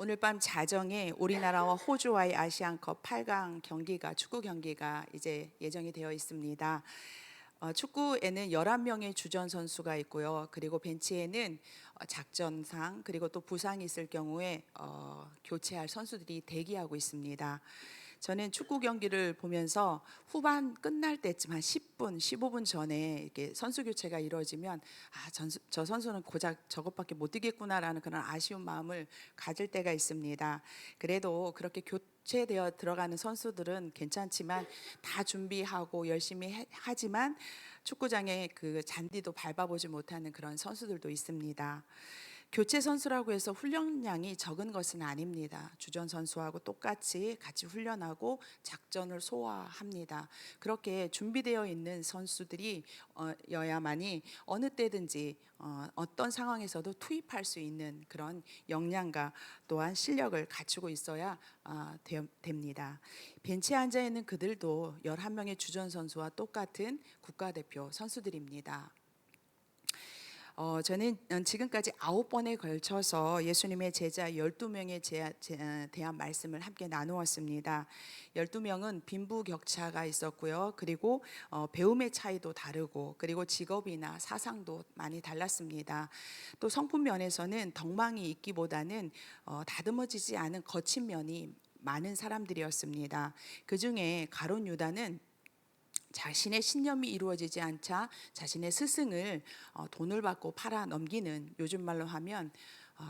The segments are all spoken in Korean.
오늘 밤 자정에 우리나라와 호주와의 아시안컵 8강 경기가 축구 경기가 이제 예정이 되어 있습니다. 축구에는 11명의 주전 선수가 있고요. 그리고 벤치에는 작전상 그리고 또 부상이 있을 경우에 교체할 선수들이 대기하고 있습니다. 저는 축구 경기를 보면서 후반 끝날 때쯤 한 10분, 15분 전에 이렇게 선수 교체가 이루어지면 저 선수는 고작 저것밖에 못 뛰겠구나라는 그런 아쉬운 마음을 가질 때가 있습니다. 그래도 그렇게 교체되어 들어가는 선수들은 괜찮지만 다 준비하고 열심히 하지만 축구장에 그 잔디도 밟아보지 못하는 그런 선수들도 있습니다. 교체 선수라고 해서 훈련량이 적은 것은 아닙니다. 주전 선수하고 똑같이 같이 훈련하고 작전을 소화합니다. 그렇게 준비되어 있는 선수들이 여야만이 어느 때든지 어떤 상황에서도 투입할 수 있는 그런 역량과 또한 실력을 갖추고 있어야 됩니다. 벤치에 앉아 있는 그들도 11명의 주전 선수와 똑같은 국가대표 선수들입니다. 저는 지금까지 9번에 걸쳐서 예수님의 제자 12명에 대한 말씀을 함께 나누었습니다. 12명은 빈부격차가 있었고요. 그리고 배움의 차이도 다르고 그리고 직업이나 사상도 많이 달랐습니다. 또 성품 면에서는 덕망이 있기보다는 다듬어지지 않은 거친 면이 많은 사람들이었습니다. 그 중에 가룟 유다는 자신의 신념이 이루어지지 않자 자신의 스승을 돈을 받고 팔아 넘기는, 요즘 말로 하면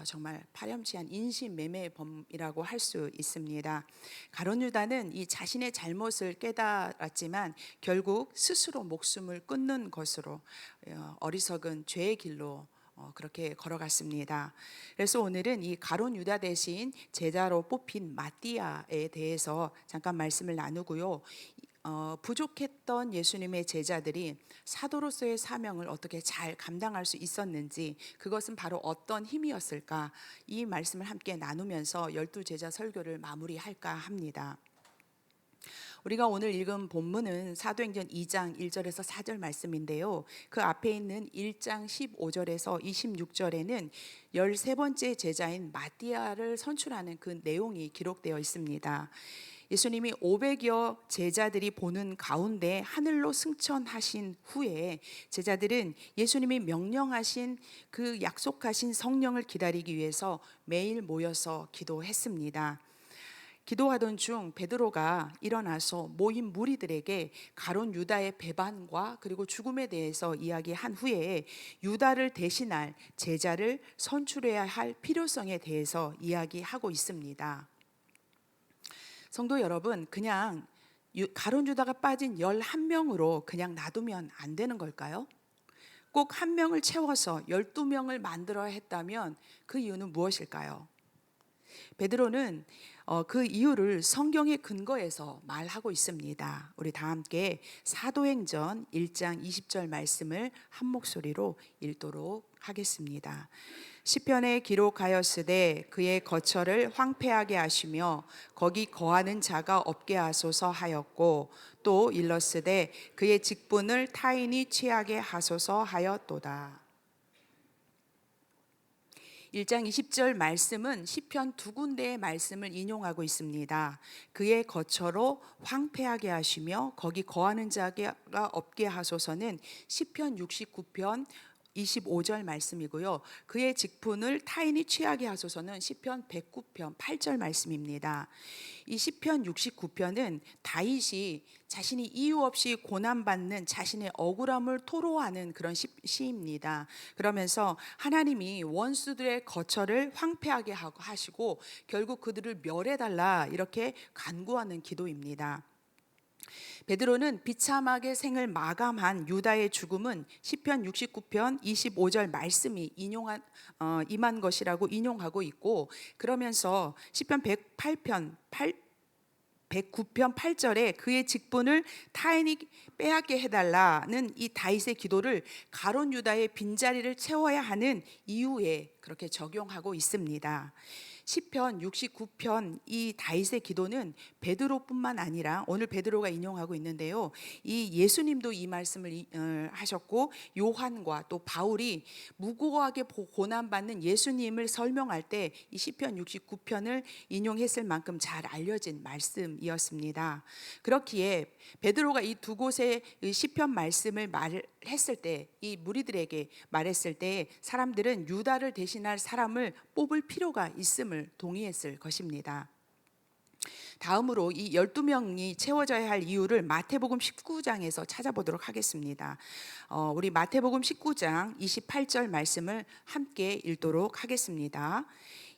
정말 파렴치한 인신매매범이라고 할 수 있습니다. 가룟 유다는 이 자신의 잘못을 깨달았지만 결국 스스로 목숨을 끊는 것으로 어리석은 죄의 길로 그렇게 걸어갔습니다. 그래서 오늘은 이 가룟 유다 대신 제자로 뽑힌 마띠아에 대해서 잠깐 말씀을 나누고요. 부족했던 예수님의 제자들이 사도로서의 사명을 어떻게 잘 감당할 수 있었는지, 그것은 바로 어떤 힘이었을까, 이 말씀을 함께 나누면서 12제자 설교를 마무리할까 합니다. 우리가 오늘 읽은 본문은 사도행전 2장 1절에서 4절 말씀인데요. 그 앞에 있는 1장 15절에서 26절에는 13번째 제자인 마띠아를 선출하는 그 내용이 기록되어 있습니다. 예수님이 500여 제자들이 보는 가운데 하늘로 승천하신 후에 제자들은 예수님이 명령하신 그 약속하신 성령을 기다리기 위해서 매일 모여서 기도했습니다. 기도하던 중 베드로가 일어나서 모인 무리들에게 가룟 유다의 배반과 그리고 죽음에 대해서 이야기한 후에 유다를 대신할 제자를 선출해야 할 필요성에 대해서 이야기하고 있습니다. 성도 여러분, 그냥 가룟 유다가 빠진 11명으로 그냥 놔두면 안 되는 걸까요? 꼭 한 명을 채워서 12명을 만들어야 했다면 그 이유는 무엇일까요? 베드로는 그 이유를 성경의 근거에서 말하고 있습니다. 우리 다 함께 사도행전 1장 20절 말씀을 한 목소리로 읽도록 하겠습니다. 시편에 기록하였으되 그의 거처를 황폐하게 하시며 거기 거하는 자가 없게 하소서 하였고, 또 일렀으되 그의 직분을 타인이 취하게 하소서 하였도다. 1장 20절 말씀은 시편 두 군데의 말씀을 인용하고 있습니다. 그의 거처로 황폐하게 하시며 거기 거하는 자가 없게 하소서는 시편 69편 25절 말씀이고요. 그의 직분을 타인이 취하게 하소서는 시편 109편 8절 말씀입니다. 이 시편 69편은 다윗이 자신이 이유 없이 고난받는 자신의 억울함을 토로하는 그런 시입니다. 그러면서 하나님이 원수들의 거처를 황폐하게 하시고 결국 그들을 멸해달라, 이렇게 간구하는 기도입니다. 베드로는 비참하게 생을 마감한 유다의 죽음은 시편 69편 25절 말씀이 임한 것이라고 인용하고 있고, 그러면서 시편 109편 8절에 그의 직분을 타인이 빼앗게 해달라는 이 다윗의 기도를 가룟 유다의 빈자리를 채워야 하는 이유에 그렇게 적용하고 있습니다. 시편 69편 이 다윗의 기도는 베드로뿐만 아니라 오늘 베드로가 인용하고 있는데요. 이 예수님도 이 말씀을 하셨고 요한과 또 바울이 무고하게 고난받는 예수님을 설명할 때 이 시편 69편을 인용했을 만큼 잘 알려진 말씀이었습니다. 그렇기에 베드로가 이 두 곳의 시편 말씀을 말했을 때 이 무리들에게 말했을 때 사람들은 유다를 대신할 사람을 뽑을 필요가 있음을 동의했을 것입니다. 다음으로 이 12명이 채워져야 할 이유를 마태복음 19장에서 찾아보도록 하겠습니다. 우리 마태복음 19장 28절 말씀을 함께 읽도록 하겠습니다.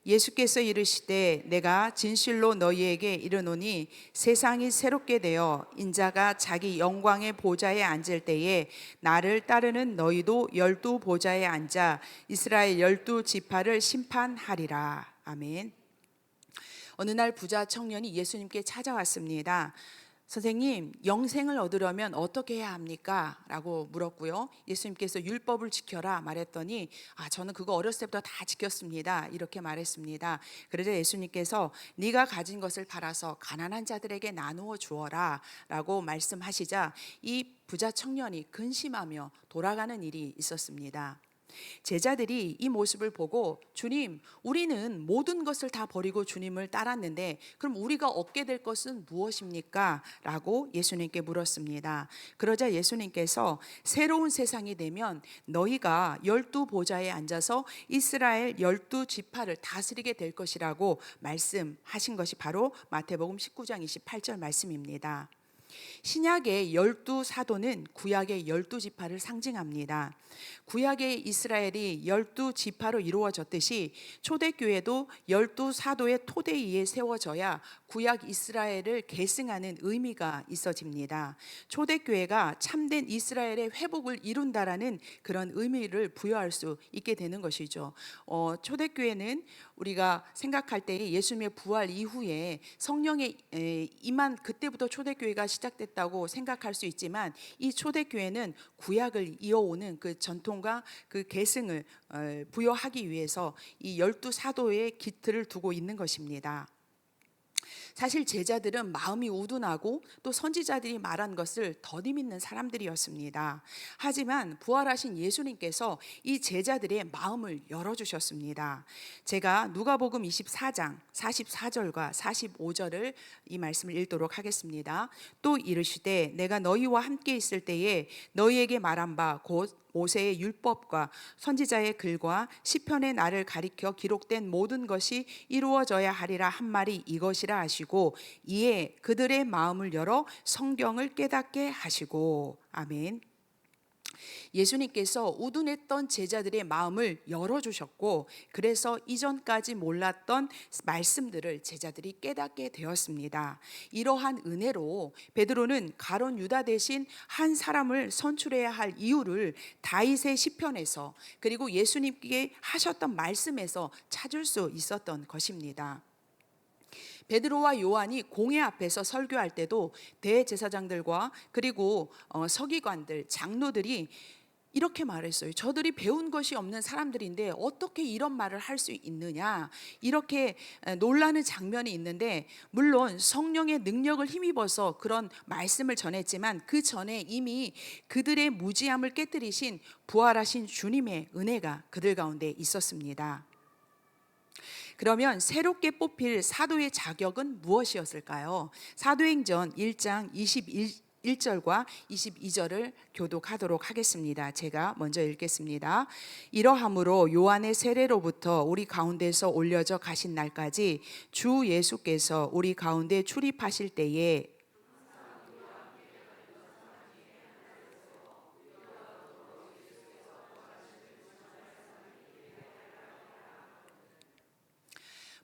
예수께서 이르시되 내가 진실로 너희에게 이르노니 세상이 새롭게 되어 인자가 자기 영광의 보좌에 앉을 때에 나를 따르는 너희도 12 보좌에 앉아 이스라엘 12 지파를 심판하리라. 아멘. 어느 날 부자 청년이 예수님께 찾아왔습니다. 선생님, 영생을 얻으려면 어떻게 해야 합니까? 라고 물었고요. 예수님께서 율법을 지켜라 말했더니 저는 그거 어렸을 때부터 다 지켰습니다. 이렇게 말했습니다. 그러자 예수님께서 네가 가진 것을 팔아서 가난한 자들에게 나누어 주어라 라고 말씀하시자 이 부자 청년이 근심하며 돌아가는 일이 있었습니다. 제자들이 이 모습을 보고 주님, 우리는 모든 것을 다 버리고 주님을 따랐는데 그럼 우리가 얻게 될 것은 무엇입니까? 라고 예수님께 물었습니다. 그러자 예수님께서 새로운 세상이 되면 너희가 12 보좌에 앉아서 이스라엘 12 지파를 다스리게 될 것이라고 말씀하신 것이 바로 마태복음 19장 28절 말씀입니다. 신약의 12 사도는 구약의 12 지파를 상징합니다. 구약의 이스라엘이 12 지파로 이루어졌듯이 초대교회도 12 사도의 토대 위에 세워져야 구약 이스라엘을 계승하는 의미가 있어집니다. 초대교회가 참된 이스라엘의 회복을 이룬다라는 그런 의미를 부여할 수 있게 되는 것이죠. 초대교회는 우리가 생각할 때 예수님의 부활 이후에 성령의 임한 그때부터 초대교회가 시작됐다고 생각할 수 있지만 이 초대교회는 구약을 이어오는 그 전통과 그 계승을 부여하기 위해서 이 12 사도의 기틀을 두고 있는 것입니다. 사실 제자들은 마음이 우둔하고 또 선지자들이 말한 것을 더디 믿는 사람들이었습니다. 하지만 부활하신 예수님께서 이 제자들의 마음을 열어주셨습니다. 제가 누가복음 24장 44절과 45절을 이 말씀을 읽도록 하겠습니다. 또 이르시되 내가 너희와 함께 있을 때에 너희에게 말한 바 곧 모세의 율법과 선지자의 글과 시편의 나를 가리켜 기록된 모든 것이 이루어져야 하리라 한 말이 이것이라 하시고 이에 그들의 마음을 열어 성경을 깨닫게 하시고. 아멘. 예수님께서 우둔했던 제자들의 마음을 열어주셨고 그래서 이전까지 몰랐던 말씀들을 제자들이 깨닫게 되었습니다. 이러한 은혜로 베드로는 가룟 유다 대신 한 사람을 선출해야 할 이유를 다윗의 시편에서 그리고 예수님께 하셨던 말씀에서 찾을 수 있었던 것입니다. 베드로와 요한이 공회 앞에서 설교할 때도 대제사장들과 그리고 서기관들, 장로들이 이렇게 말했어요. 저들이 배운 것이 없는 사람들인데 어떻게 이런 말을 할 수 있느냐, 이렇게 놀라는 장면이 있는데, 물론 성령의 능력을 힘입어서 그런 말씀을 전했지만 그 전에 이미 그들의 무지함을 깨뜨리신 부활하신 주님의 은혜가 그들 가운데 있었습니다. 그러면 새롭게 뽑힐 사도의 자격은 무엇이었을까요? 사도행전 1장 21절과 22절을 교독하도록 하겠습니다. 제가 먼저 읽겠습니다. 이러함으로 요한의 세례로부터 우리 가운데서 올려져 가신 날까지 주 예수께서 우리 가운데 출입하실 때에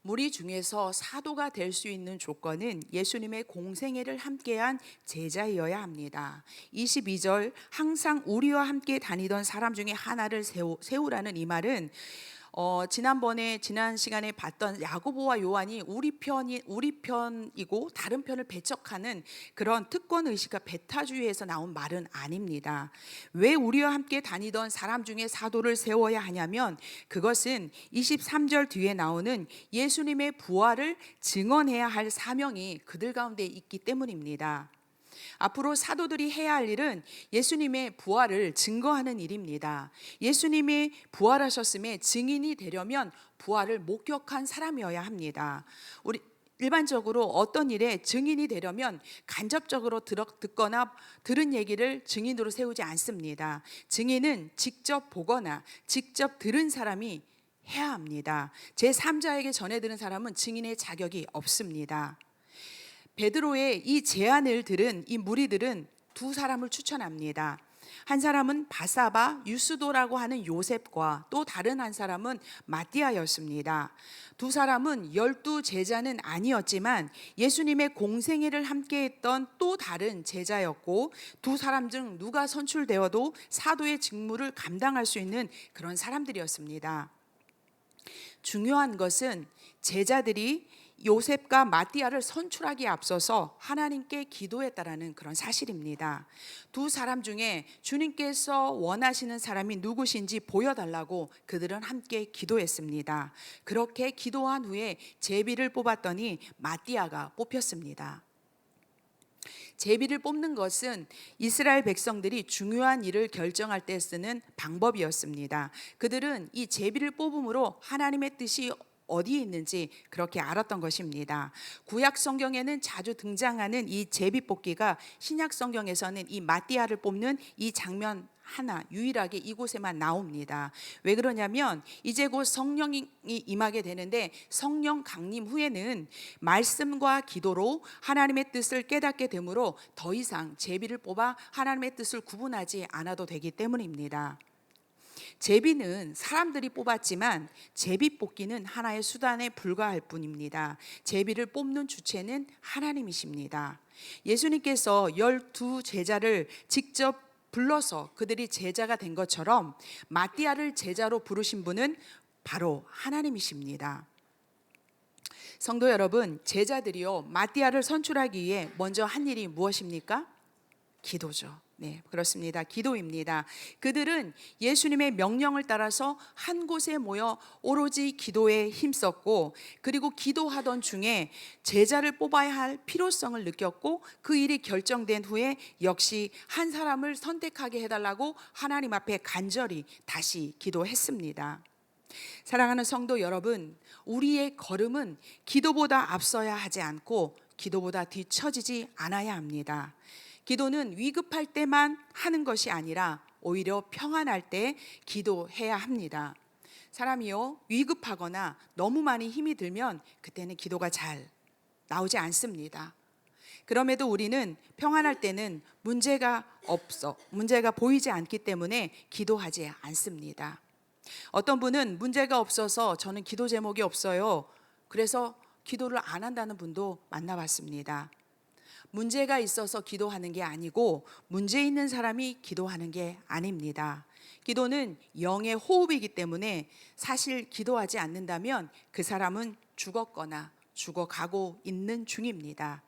무리 중에서 사도가 될 수 있는 조건은 예수님의 공생애를 함께한 제자이어야 합니다. 22절 항상 우리와 함께 다니던 사람 중에 하나를 세우라는 이 말은 지난 시간에 봤던 야고보와 요한이 우리 편이고 다른 편을 배척하는 그런 특권 의식과 배타주의에서 나온 말은 아닙니다. 왜 우리와 함께 다니던 사람 중에 사도를 세워야 하냐면 그것은 23절 뒤에 나오는 예수님의 부활을 증언해야 할 사명이 그들 가운데 있기 때문입니다. 앞으로 사도들이 해야 할 일은 예수님의 부활을 증거하는 일입니다. 예수님이 부활하셨음에 증인이 되려면 부활을 목격한 사람이어야 합니다. 우리 일반적으로 어떤 일에 증인이 되려면 간접적으로 듣거나 들은 얘기를 증인으로 세우지 않습니다. 증인은 직접 보거나 직접 들은 사람이 해야 합니다. 제3자에게 전해 들은 사람은 증인의 자격이 없습니다. 베드로의 이 제안을 들은 이 무리들은 두 사람을 추천합니다. 한 사람은 바사바 유스도라고 하는 요셉과 또 다른 한 사람은 마띠아였습니다. 두 사람은 12 제자는 아니었지만 예수님의 공생애를 함께했던 또 다른 제자였고 두 사람 중 누가 선출되어도 사도의 직무를 감당할 수 있는 그런 사람들이었습니다. 중요한 것은 제자들이 요셉과 마띠아를 선출하기에 앞서서 하나님께 기도했다라는 그런 사실입니다. 두 사람 중에 주님께서 원하시는 사람이 누구신지 보여달라고 그들은 함께 기도했습니다. 그렇게 기도한 후에 제비를 뽑았더니 마띠아가 뽑혔습니다. 제비를 뽑는 것은 이스라엘 백성들이 중요한 일을 결정할 때 쓰는 방법이었습니다. 그들은 이 제비를 뽑음으로 하나님의 뜻이 어디에 있는지 그렇게 알았던 것입니다. 구약 성경에는 자주 등장하는 이 제비 뽑기가 신약 성경에서는 이 마띠아를 뽑는 이 장면 하나 유일하게 이곳에만 나옵니다. 왜 그러냐면 이제 곧 성령이 임하게 되는데 성령 강림 후에는 말씀과 기도로 하나님의 뜻을 깨닫게 되므로 더 이상 제비를 뽑아 하나님의 뜻을 구분하지 않아도 되기 때문입니다. 제비는 사람들이 뽑았지만 제비 뽑기는 하나의 수단에 불과할 뿐입니다. 제비를 뽑는 주체는 하나님이십니다. 예수님께서 12 제자를 직접 불러서 그들이 제자가 된 것처럼 마띠아를 제자로 부르신 분은 바로 하나님이십니다. 성도 여러분, 제자들이요 마띠아를 선출하기 위해 먼저 한 일이 무엇입니까? 기도죠. 네, 그렇습니다. 기도입니다. 그들은 예수님의 명령을 따라서 한 곳에 모여 오로지 기도에 힘썼고 그리고 기도하던 중에 제자를 뽑아야 할 필요성을 느꼈고 그 일이 결정된 후에 역시 한 사람을 선택하게 해달라고 하나님 앞에 간절히 다시 기도했습니다. 사랑하는 성도 여러분, 우리의 걸음은 기도보다 앞서야 하지 않고 기도보다 뒤처지지 않아야 합니다. 기도는 위급할 때만 하는 것이 아니라 오히려 평안할 때 기도해야 합니다. 사람이요 위급하거나 너무 많이 힘이 들면 그때는 기도가 잘 나오지 않습니다. 그럼에도 우리는 평안할 때는 문제가 보이지 않기 때문에 기도하지 않습니다. 어떤 분은 문제가 없어서 저는 기도 제목이 없어요. 그래서 기도를 안 한다는 분도 만나봤습니다. 문제가 있어서 기도하는 게 아니고 문제 있는 사람이 기도하는 게 아닙니다. 기도는 영의 호흡이기 때문에 사실 기도하지 않는다면 그 사람은 죽었거나 죽어가고 있는 중입니다.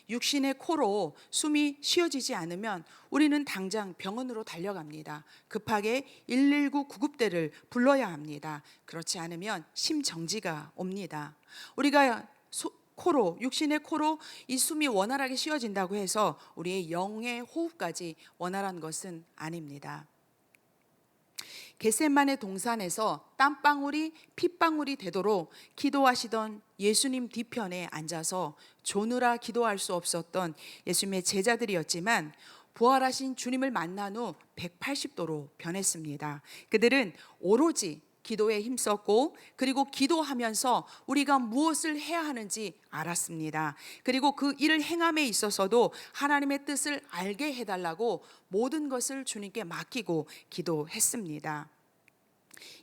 육신의 코로 숨이 쉬어지지 않으면 우리는 당장 병원으로 달려갑니다. 급하게 119 구급대를 불러야 합니다. 그렇지 않으면 심정지가 옵니다. 우리가 육신의 코로 이 숨이 원활하게 쉬어진다고 해서 우리의 영의 호흡까지 원활한 것은 아닙니다. 겟세마네 동산에서 땀방울이 핏방울이 되도록 기도하시던 예수님 뒤편에 앉아서 조느라 기도할 수 없었던 예수님의 제자들이었지만 부활하신 주님을 만난 후 180도로 변했습니다. 그들은 오로지 기도에 힘썼고 그리고 기도하면서 우리가 무엇을 해야 하는지 알았습니다. 그리고 그 일을 행함에 있어서도 하나님의 뜻을 알게 해달라고 모든 것을 주님께 맡기고 기도했습니다.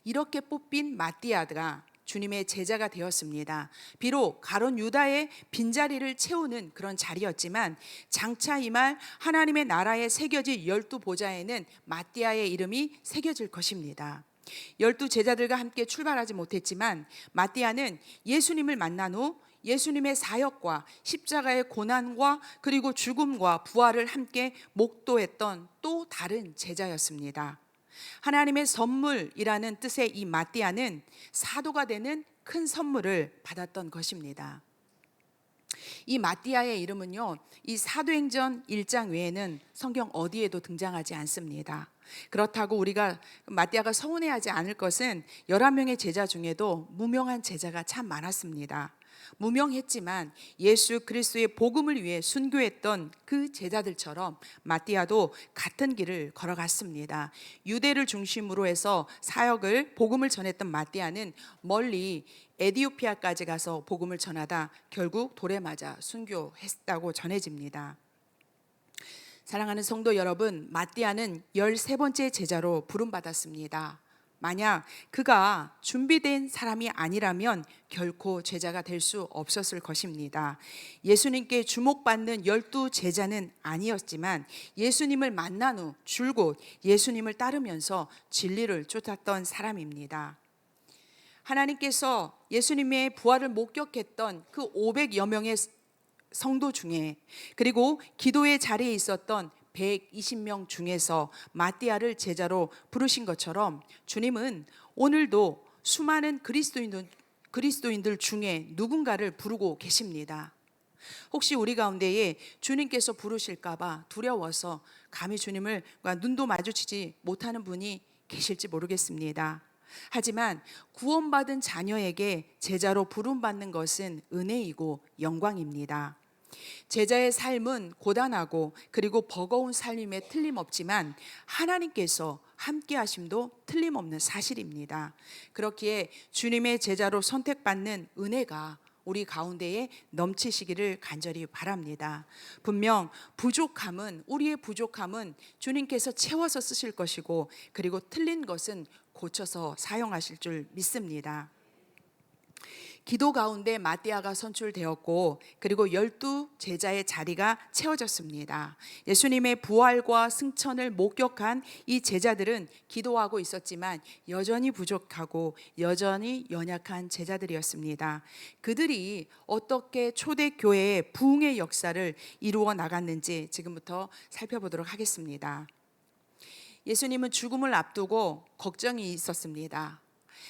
이렇게 뽑힌 마띠아가 주님의 제자가 되었습니다. 비록 가룟 유다의 빈자리를 채우는 그런 자리였지만 장차 이말 하나님의 나라에 새겨질 12 보좌에는 마띠아의 이름이 새겨질 것입니다. 열두 제자들과 함께 출발하지 못했지만 마띠아는 예수님을 만난 후 예수님의 사역과 십자가의 고난과 그리고 죽음과 부활을 함께 목도했던 또 다른 제자였습니다. 하나님의 선물이라는 뜻의 이 마띠아는 사도가 되는 큰 선물을 받았던 것입니다. 이 마띠아의 이름은요, 이 사도행전 1장 외에는 성경 어디에도 등장하지 않습니다. 그렇다고 우리가 마띠아가 서운해하지 않을 것은 11명의 제자 중에도 무명한 제자가 참 많았습니다. 무명했지만 예수 그리스도의 복음을 위해 순교했던 그 제자들처럼 마띠아도 같은 길을 걸어갔습니다. 유대를 중심으로 해서 사역을 복음을 전했던 마띠아는 멀리 에디오피아까지 가서 복음을 전하다 결국 돌에 맞아 순교했다고 전해집니다. 사랑하는 성도 여러분, 마띠아는 13번째 제자로 부름받았습니다. 만약 그가 준비된 사람이 아니라면 결코 제자가 될 수 없었을 것입니다. 예수님께 주목받는 12 제자는 아니었지만 예수님을 만난 후 줄곧 예수님을 따르면서 진리를 쫓았던 사람입니다. 하나님께서 예수님의 부활을 목격했던 그 500여 명의 성도 중에 그리고 기도의 자리에 있었던 120명 중에서 마띠아를 제자로 부르신 것처럼 주님은 오늘도 수많은 그리스도인들 중에 누군가를 부르고 계십니다. 혹시 우리 가운데에 주님께서 부르실까봐 두려워서 감히 주님과 눈도 마주치지 못하는 분이 계실지 모르겠습니다. 하지만 구원받은 자녀에게 제자로 부름받는 것은 은혜이고 영광입니다. 제자의 삶은 고단하고 그리고 버거운 삶임에 틀림없지만 하나님께서 함께 하심도 틀림없는 사실입니다. 그렇기에 주님의 제자로 선택받는 은혜가 우리 가운데에 넘치시기를 간절히 바랍니다. 분명 우리의 부족함은 주님께서 채워서 쓰실 것이고 그리고 틀린 것은 고쳐서 사용하실 줄 믿습니다. 기도 가운데 마띠아가 선출되었고 그리고 12 제자의 자리가 채워졌습니다. 예수님의 부활과 승천을 목격한 이 제자들은 기도하고 있었지만 여전히 부족하고 여전히 연약한 제자들이었습니다. 그들이 어떻게 초대교회의 부흥의 역사를 이루어 나갔는지 지금부터 살펴보도록 하겠습니다. 예수님은 죽음을 앞두고 걱정이 있었습니다.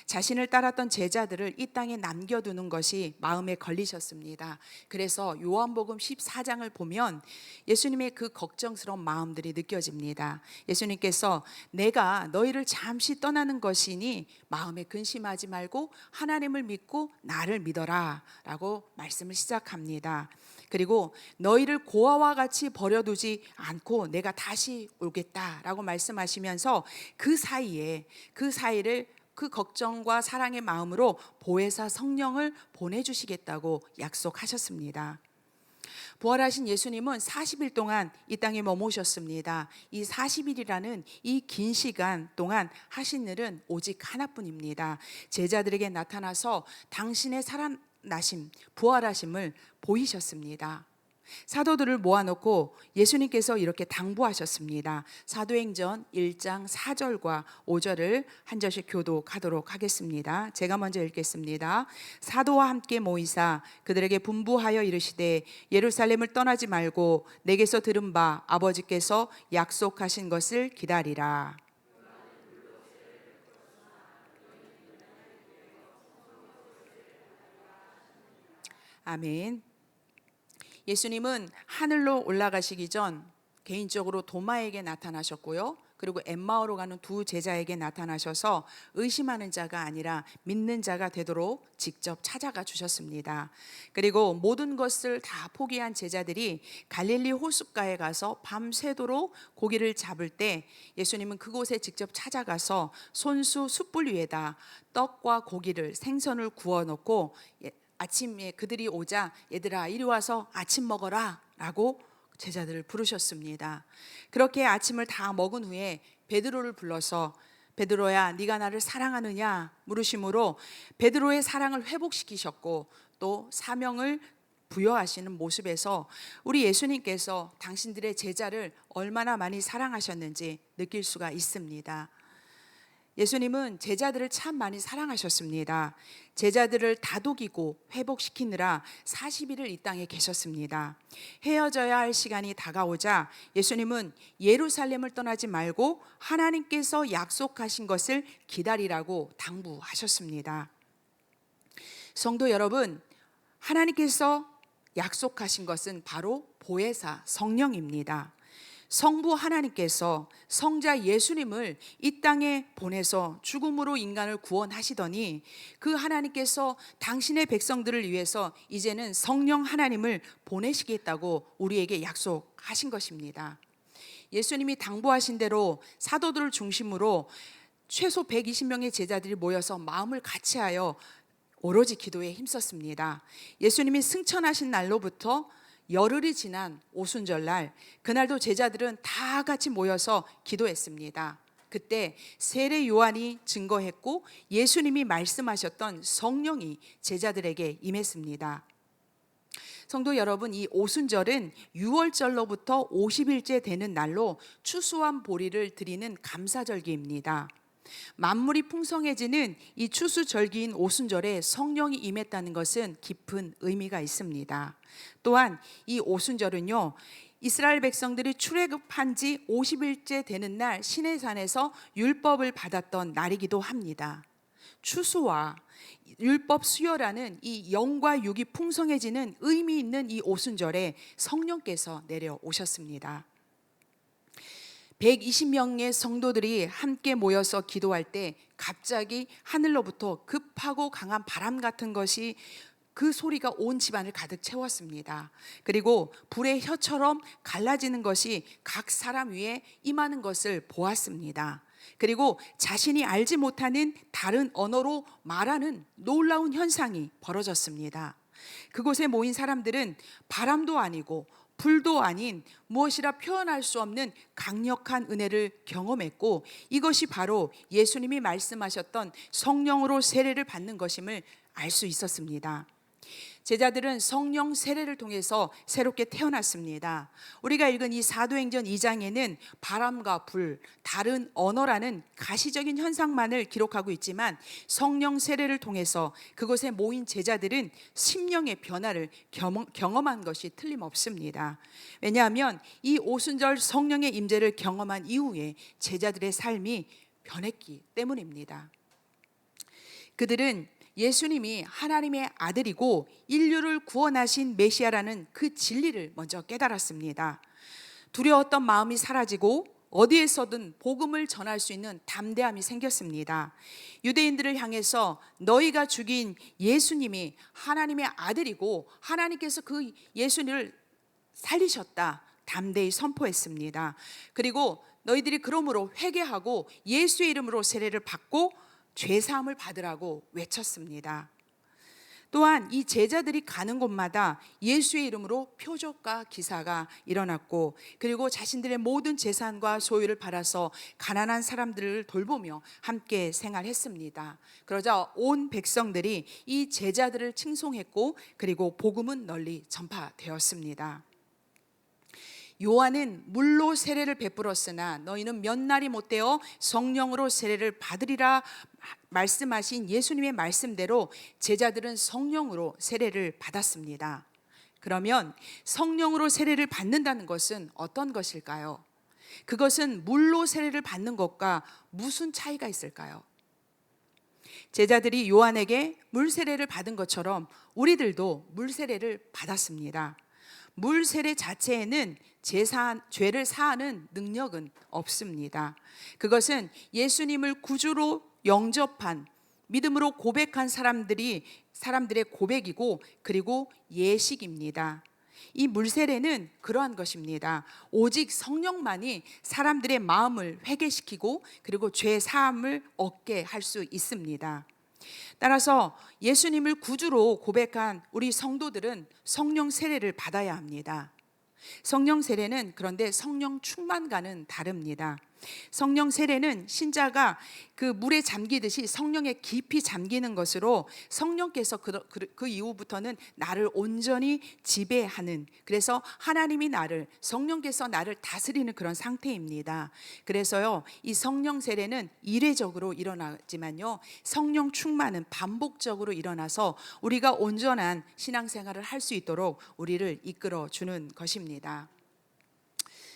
자신을 따랐던 제자들을 이 땅에 남겨두는 것이 마음에 걸리셨습니다. 그래서 요한복음 14장을 보면 예수님의 그 걱정스러운 마음들이 느껴집니다. 예수님께서 내가 너희를 잠시 떠나는 것이니 마음에 근심하지 말고 하나님을 믿고 나를 믿어라 라고 말씀을 시작합니다. 그리고 너희를 고아와 같이 버려두지 않고 내가 다시 오겠다라고 말씀하시면서 그 사이를 그 걱정과 사랑의 마음으로 보혜사 성령을 보내주시겠다고 약속하셨습니다. 부활하신 예수님은 40일 동안 이 땅에 머무셨습니다. 이 40일이라는 이 긴 시간 동안 하신 일은 오직 하나뿐입니다. 제자들에게 나타나서 당신의 살아나심, 부활하심을 보이셨습니다. 사도들을 모아놓고 예수님께서 이렇게 당부하셨습니다. 사도행전 1장 4절과 5절을 한 절씩 교독하도록 하겠습니다. 제가 먼저 읽겠습니다. 사도와 함께 모이사 그들에게 분부하여 이르시되 예루살렘을 떠나지 말고 내게서 들은 바 아버지께서 약속하신 것을 기다리라. 아멘. 예수님은 하늘로 올라가시기 전 개인적으로 도마에게 나타나셨고요. 그리고 엠마오로 가는 두 제자에게 나타나셔서 의심하는 자가 아니라 믿는 자가 되도록 직접 찾아가 주셨습니다. 그리고 모든 것을 다 포기한 제자들이 갈릴리 호숫가에 가서 밤새도록 고기를 잡을 때 예수님은 그곳에 직접 찾아가서 손수 숯불 위에다 떡과 고기를 생선을 구워 놓고 아침에 그들이 오자 얘들아 이리 와서 아침 먹어라 라고 제자들을 부르셨습니다. 그렇게 아침을 다 먹은 후에 베드로를 불러서 베드로야 네가 나를 사랑하느냐 물으심으로 베드로의 사랑을 회복시키셨고 또 사명을 부여하시는 모습에서 우리 예수님께서 당신들의 제자를 얼마나 많이 사랑하셨는지 느낄 수가 있습니다. 예수님은 제자들을 참 많이 사랑하셨습니다. 제자들을 다독이고 회복시키느라 40일을 이 땅에 계셨습니다. 헤어져야 할 시간이 다가오자 예수님은 예루살렘을 떠나지 말고 하나님께서 약속하신 것을 기다리라고 당부하셨습니다. 성도 여러분, 하나님께서 약속하신 것은 바로 보혜사 성령입니다. 성부 하나님께서 성자 예수님을 이 땅에 보내서 죽음으로 인간을 구원하시더니 그 하나님께서 당신의 백성들을 위해서 이제는 성령 하나님을 보내시겠다고 우리에게 약속하신 것입니다. 예수님이 당부하신 대로 사도들을 중심으로 최소 120명의 제자들이 모여서 마음을 같이하여 오로지 기도에 힘썼습니다. 예수님이 승천하신 날로부터 열흘이 지난 오순절날, 그날도 제자들은 다 같이 모여서 기도했습니다. 그때 세례 요한이 증거했고 예수님이 말씀하셨던 성령이 제자들에게 임했습니다. 성도 여러분, 이 오순절은 6월절로부터 50일째 되는 날로 추수한 보리를 드리는 감사절기입니다. 만물이 풍성해지는 이 추수절기인 오순절에 성령이 임했다는 것은 깊은 의미가 있습니다. 또한 이 오순절은요, 이스라엘 백성들이 출애굽한 지 50일째 되는 날 시내산에서 율법을 받았던 날이기도 합니다. 추수와 율법 수여라는 이 영과 육이 풍성해지는 의미 있는 이 오순절에 성령께서 내려오셨습니다. 120명의 성도들이 함께 모여서 기도할 때 갑자기 하늘로부터 급하고 강한 바람 같은 것이, 그 소리가 온 집안을 가득 채웠습니다. 그리고 불의 혀처럼 갈라지는 것이 각 사람 위에 임하는 것을 보았습니다. 그리고 자신이 알지 못하는 다른 언어로 말하는 놀라운 현상이 벌어졌습니다. 그곳에 모인 사람들은 바람도 아니고 불도 아닌 무엇이라 표현할 수 없는 강력한 은혜를 경험했고, 이것이 바로 예수님이 말씀하셨던 성령으로 세례를 받는 것임을 알 수 있었습니다. 제자들은 성령 세례를 통해서 새롭게 태어났습니다. 우리가 읽은 이 사도행전 2장에는 바람과 불, 다른 언어라는 가시적인 현상만을 기록하고 있지만 성령 세례를 통해서 그곳에 모인 제자들은 심령의 변화를 경험한 것이 틀림없습니다. 왜냐하면 이 오순절 성령의 임재를 경험한 이후에 제자들의 삶이 변했기 때문입니다. 그들은 예수님이 하나님의 아들이고 인류를 구원하신 메시아라는 그 진리를 먼저 깨달았습니다. 두려웠던 마음이 사라지고 어디에서든 복음을 전할 수 있는 담대함이 생겼습니다. 유대인들을 향해서 너희가 죽인 예수님이 하나님의 아들이고 하나님께서 그 예수님을 살리셨다 담대히 선포했습니다. 그리고 너희들이 그러므로 회개하고 예수의 이름으로 세례를 받고 죄사함을 받으라고 외쳤습니다. 또한 이 제자들이 가는 곳마다 예수의 이름으로 표적과 기사가 일어났고, 그리고 자신들의 모든 재산과 소유를 팔아서 가난한 사람들을 돌보며 함께 생활했습니다. 그러자 온 백성들이 이 제자들을 칭송했고, 그리고 복음은 널리 전파되었습니다. 요한은 물로 세례를 베풀었으나 너희는 몇 날이 못되어 성령으로 세례를 받으리라 말씀하신 예수님의 말씀대로 제자들은 성령으로 세례를 받았습니다. 그러면 성령으로 세례를 받는다는 것은 어떤 것일까요? 그것은 물로 세례를 받는 것과 무슨 차이가 있을까요? 제자들이 요한에게 물 세례를 받은 것처럼 우리들도 물 세례를 받았습니다. 물 세례 자체에는 죄를 사하는 능력은 없습니다. 그것은 예수님을 구주로 영접한, 믿음으로 고백한 사람들의 고백이고, 그리고 예식입니다. 이 물 세례는 그러한 것입니다. 오직 성령만이 사람들의 마음을 회개시키고 그리고 죄 사함을 얻게 할 수 있습니다. 따라서 예수님을 구주로 고백한 우리 성도들은 성령 세례를 받아야 합니다. 성령 세례는 그런데 성령 충만과는 다릅니다. 성령 세례는 신자가 그 물에 잠기듯이 성령에 깊이 잠기는 것으로 성령께서 그 이후부터는 나를 온전히 지배하는, 그래서 하나님이 성령께서 나를 다스리는 그런 상태입니다. 그래서요, 이 성령 세례는 이례적으로 일어나지만요, 성령 충만은 반복적으로 일어나서 우리가 온전한 신앙생활을 할 수 있도록 우리를 이끌어 주는 것입니다.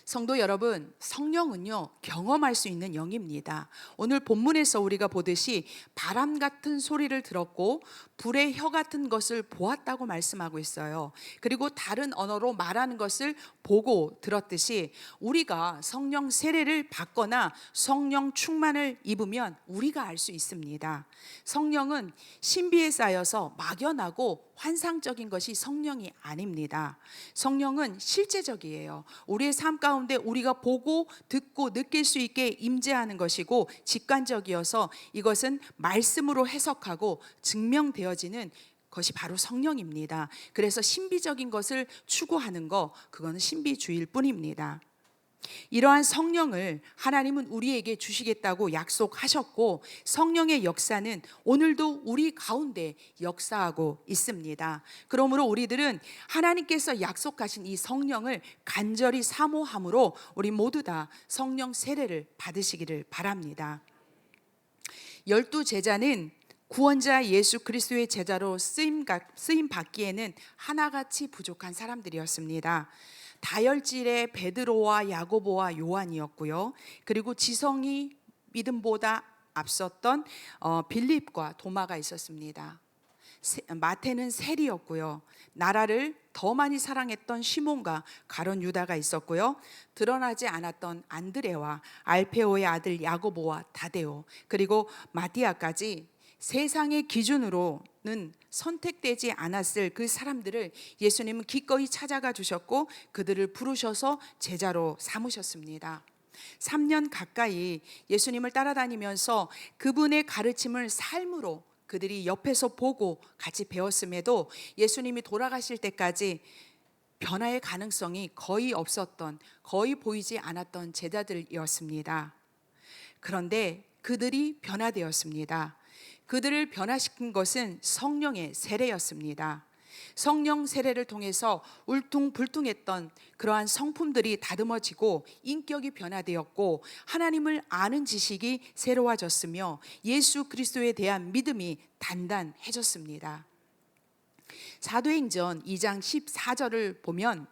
성도 여러분, 성령은요, 경험할 수 있는 영입니다. 오늘 본문에서 우리가 보듯이 바람 같은 소리를 들었고 불의 혀 같은 것을 보았다고 말씀하고 있어요. 그리고 다른 언어로 말하는 것을 보고 들었듯이 우리가 성령 세례를 받거나 성령 충만을 입으면 우리가 알 수 있습니다. 성령은 신비에 쌓여서 막연하고 환상적인 것이 성령이 아닙니다. 성령은 실제적이에요. 우리의 삶 가운데 우리가 보고 듣고 느낄 수 있게 임재하는 것이고 직관적이어서 이것은 말씀으로 해석하고 증명되어지는 것이 바로 성령입니다. 그래서 신비적인 것을 추구하는 거, 그거는 신비주의일 뿐입니다. 이러한 성령을 하나님은 우리에게 주시겠다고 약속하셨고 성령의 역사는 오늘도 우리 가운데 역사하고 있습니다. 그러므로 우리들은 하나님께서 약속하신 이 성령을 간절히 사모함으로 우리 모두 다 성령 세례를 받으시기를 바랍니다. 12 제자는 구원자 예수 그리스도의 제자로 쓰임 받기에는 하나같이 부족한 사람들이었습니다. 다혈질의 베드로와 야고보와 요한이었고요. 그리고 지성이 믿음보다 앞섰던 빌립과 도마가 있었습니다. 마태는 세리였고요. 나라를 더 많이 사랑했던 시몬과 가룟 유다가 있었고요. 드러나지 않았던 안드레와 알페오의 아들 야고보와 다데오, 그리고 마디아까지 세상의 기준으로는 선택되지 않았을 그 사람들을 예수님은 기꺼이 찾아가 주셨고 그들을 부르셔서 제자로 삼으셨습니다. 3년 가까이 예수님을 따라다니면서 그분의 가르침을 삶으로 그들이 옆에서 보고 같이 배웠음에도 예수님이 돌아가실 때까지 변화의 가능성이 거의 없었던, 거의 보이지 않았던 제자들이었습니다. 그런데 그들이 변화되었습니다. 그들을 변화시킨 것은 성령의 세례였습니다. 성령 세례를 통해서 울퉁불퉁했던 그러한 성품들이 다듬어지고 인격이 변화되었고 하나님을 아는 지식이 새로워졌으며 예수 그리스도에 대한 믿음이 단단해졌습니다. 사도행전 2장 14절을 보면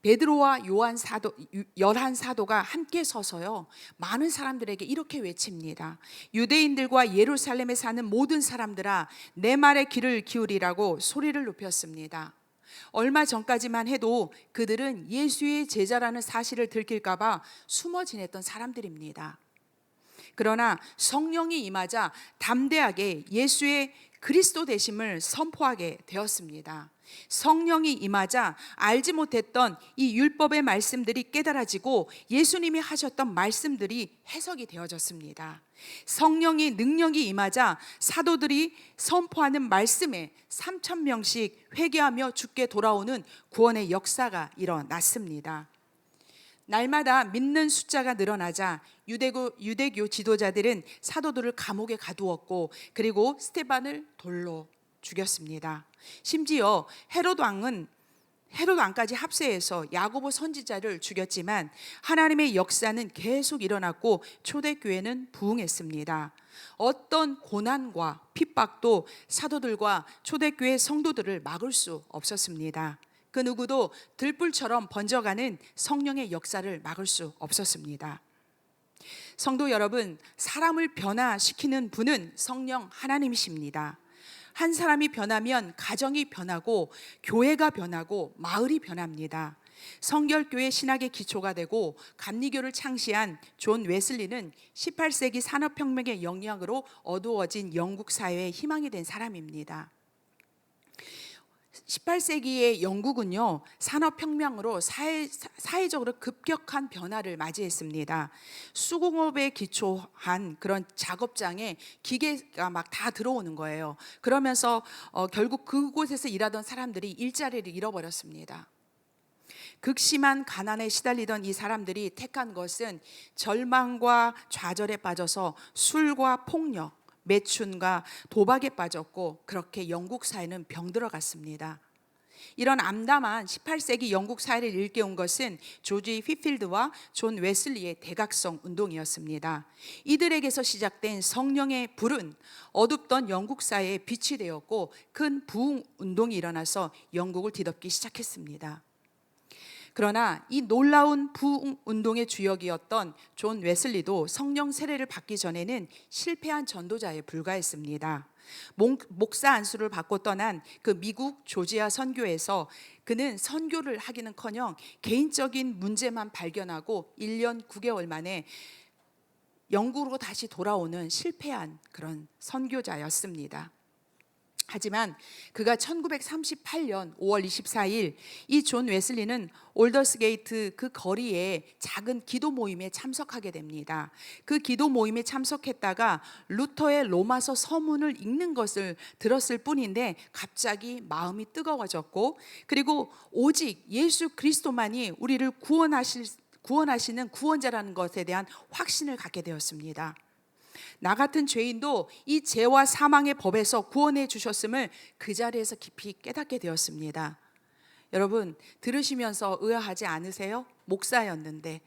베드로와 요한 사도, 11사도가 함께 서서요, 많은 사람들에게 이렇게 외칩니다. 유대인들과 예루살렘에 사는 모든 사람들아, 내 말에 귀를 기울이라고 소리를 높였습니다. 얼마 전까지만 해도 그들은 예수의 제자라는 사실을 들킬까봐 숨어 지냈던 사람들입니다. 그러나 성령이 임하자 담대하게 예수의 그리스도 되심을 선포하게 되었습니다. 성령이 임하자 알지 못했던 이 율법의 말씀들이 깨달아지고 예수님이 하셨던 말씀들이 해석이 되어졌습니다. 성령의 능력이 임하자 사도들이 선포하는 말씀에 3,000명씩 회개하며 주께 돌아오는 구원의 역사가 일어났습니다. 날마다 믿는 숫자가 늘어나자 유대교 지도자들은 사도들을 감옥에 가두었고 그리고 스데반을 돌로 죽였습니다. 심지어 헤롯 왕까지 합세해서 야고보 선지자를 죽였지만 하나님의 역사는 계속 일어났고 초대교회는 부흥했습니다. 어떤 고난과 핍박도 사도들과 초대교회 성도들을 막을 수 없었습니다. 그 누구도 들불처럼 번져가는 성령의 역사를 막을 수 없었습니다. 성도 여러분, 사람을 변화시키는 분은 성령 하나님이십니다. 한 사람이 변하면 가정이 변하고 교회가 변하고 마을이 변합니다. 성결교회 신학의 기초가 되고 감리교를 창시한 존 웨슬리는 18세기 산업혁명의 영향으로 어두워진 영국 사회의 희망이 된 사람입니다. 18세기의 영국은요, 산업혁명으로 사회적으로 급격한 변화를 맞이했습니다. 수공업에 기초한 그런 작업장에 기계가 막 다 들어오는 거예요. 그러면서 결국 그곳에서 일하던 사람들이 일자리를 잃어버렸습니다. 극심한 가난에 시달리던 이 사람들이 택한 것은 절망과 좌절에 빠져서 술과 폭력, 매춘과 도박에 빠졌고, 그렇게 영국 사회는 병들어갔습니다. 이런 암담한 18세기 영국 사회를 일깨운 것은 조지 휘필드와 존 웨슬리의 대각성 운동이었습니다. 이들에게서 시작된 성령의 불은 어둡던 영국 사회에 빛이 되었고, 큰 부흥 운동이 일어나서 영국을 뒤덮기 시작했습니다. 그러나 이 놀라운 부흥 운동의 주역이었던 존 웨슬리도 성령 세례를 받기 전에는 실패한 전도자에 불과했습니다. 목사 안수를 받고 떠난 그 미국 조지아 선교에서 그는 선교를 하기는커녕 개인적인 문제만 발견하고 1년 9개월 만에 영국으로 다시 돌아오는 실패한 그런 선교자였습니다. 하지만 그가 1938년 5월 24일 이 존 웨슬리는 올더스게이트 그 거리에 작은 기도 모임에 참석하게 됩니다. 그 기도 모임에 참석했다가 루터의 로마서 서문을 읽는 것을 들었을 뿐인데 갑자기 마음이 뜨거워졌고, 그리고 오직 예수 그리스도만이 우리를 구원하시는 구원자라는 것에 대한 확신을 갖게 되었습니다. 나 같은 죄인도 이 죄와 사망의 법에서 구원해 주셨음을 그 자리에서 깊이 깨닫게 되었습니다. 여러분, 들으시면서 의아하지 않으세요? 목사였는데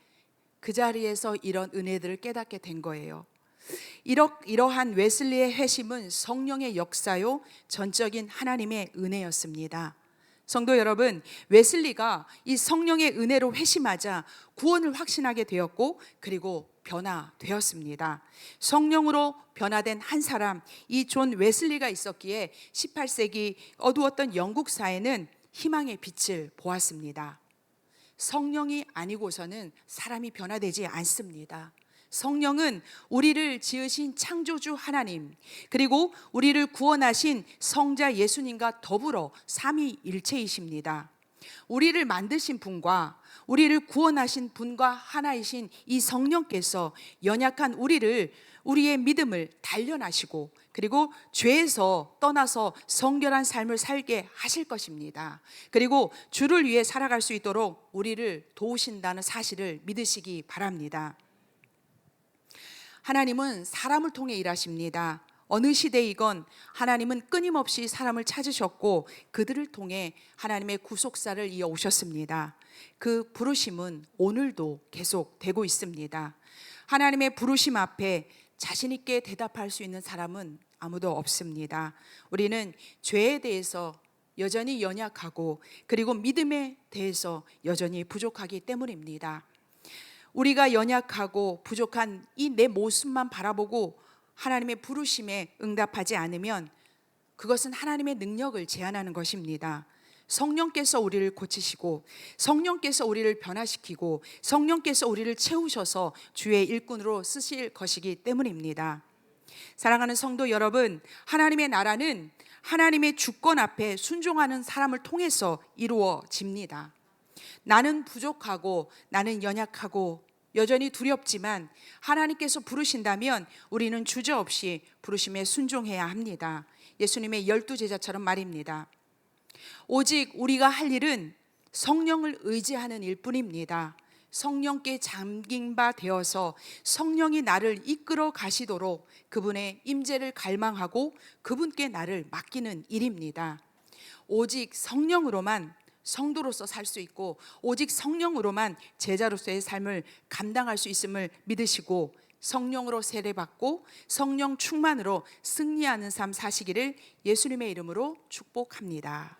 그 자리에서 이런 은혜들을 깨닫게 된 거예요. 이러한 웨슬리의 회심은 성령의 역사요, 전적인 하나님의 은혜였습니다. 성도 여러분, 웨슬리가 이 성령의 은혜로 회심하자 구원을 확신하게 되었고, 그리고 변화되었습니다. 성령으로 변화된 한 사람, 이 존 웨슬리가 있었기에 18세기 어두웠던 영국 사회는 희망의 빛을 보았습니다. 성령이 아니고서는 사람이 변화되지 않습니다. 성령은 우리를 지으신 창조주 하나님, 그리고 우리를 구원하신 성자 예수님과 더불어 삼위일체이십니다. 우리를 만드신 분과 우리를 구원하신 분과 하나이신 이 성령께서 연약한 우리의 믿음을 단련하시고, 그리고 죄에서 떠나서 성결한 삶을 살게 하실 것입니다. 그리고 주를 위해 살아갈 수 있도록 우리를 도우신다는 사실을 믿으시기 바랍니다. 하나님은 사람을 통해 일하십니다. 어느 시대이건 하나님은 끊임없이 사람을 찾으셨고 그들을 통해 하나님의 구속사를 이어오셨습니다. 그 부르심은 오늘도 계속되고 있습니다. 하나님의 부르심 앞에 자신 있게 대답할 수 있는 사람은 아무도 없습니다. 우리는 죄에 대해서 여전히 연약하고, 그리고 믿음에 대해서 여전히 부족하기 때문입니다. 우리가 연약하고 부족한 이 내 모습만 바라보고 하나님의 부르심에 응답하지 않으면 그것은 하나님의 능력을 제한하는 것입니다. 성령께서 우리를 고치시고, 성령께서 우리를 변화시키고, 성령께서 우리를 채우셔서 주의 일꾼으로 쓰실 것이기 때문입니다. 사랑하는 성도 여러분, 하나님의 나라는 하나님의 주권 앞에 순종하는 사람을 통해서 이루어집니다. 나는 부족하고 나는 연약하고 여전히 두렵지만 하나님께서 부르신다면 우리는 주저없이 부르심에 순종해야 합니다. 예수님의 12제자처럼 말입니다. 오직 우리가 할 일은 성령을 의지하는 일뿐입니다. 성령께 잠긴 바 되어서 성령이 나를 이끌어 가시도록 그분의 임재를 갈망하고 그분께 나를 맡기는 일입니다. 오직 성령으로만 성도로서 살 수 있고, 오직 성령으로만 제자로서의 삶을 감당할 수 있음을 믿으시고, 성령으로 세례받고 성령 충만으로 승리하는 삶 사시기를 예수님의 이름으로 축복합니다.